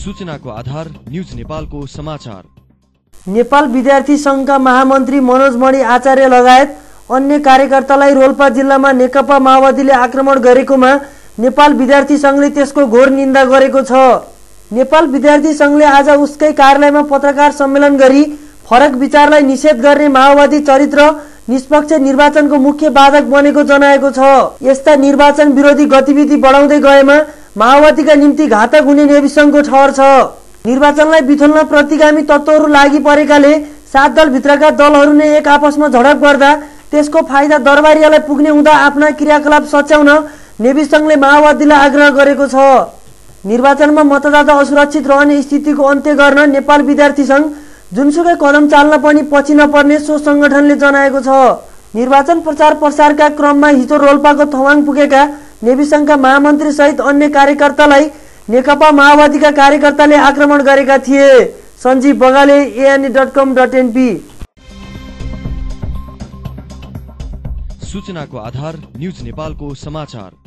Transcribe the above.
सूचनाको आधार न्यूज नेपालको समाचार। नेपाल विद्यार्थी संघका महामन्त्री मनोज मणि आचार्य लगायत अन्य कार्यकर्तालाई रोल्पा जिल्लामा नेकपा माओवादीले आक्रमण गरेकोमा नेपाल विद्यार्थी संघले त्यसको घोर निन्दा गरेको छ। नेपाल विद्यार्थी संघले आज उसकै कार्यालयमा पत्रकार सम्मेलन गरी फरक विचारलाई निषेध गर्ने माओवादी चरित्र निष्पक्ष निर्वाचनको मुख्य बाधक बनेको जनाएको छ। यस्ता निर्वाचन विरोधी गतिविधि बढाउँदै गएमा माओवादीका निम्ति घातक हुने नेविसंघको ठहर छ। निर्वाचनलाई बिथोल्न प्रतिगामी तत्त्वहरू लागि परेकाले 7 दलभित्रका दलहरू नै एक आपसमा झडप गर्दा त्यसको फाइदा दरबारियालाई पुग्ने हुँदा आफ्ना क्रियाकलाप सच्याउन नेविसंघले माओवादीलाई आग्रह गरेको छ। निर्वाचनमा मतदाता असुरक्षित रहने स्थितिको अन्त्य गर्न नेपाल विद्यार्थी संघ जुनसुकै कदम चाल्न पनि पछि नपर्ने सो संगठनले जनाएको छ। निर्वाचन प्रचार प्रसारका क्रममा हिजो रोल्पाको थवाङ पुगेका नेविसंघका महामन्त्री सहित अन्य कार्यकर्तालाई नेकपा माओवादीका कार्यकर्ताले आक्रमण गरेका थिए। सञ्जीव बगाले, ANA.com.np। सूचनाको आधार न्यूज नेपालको समाचार।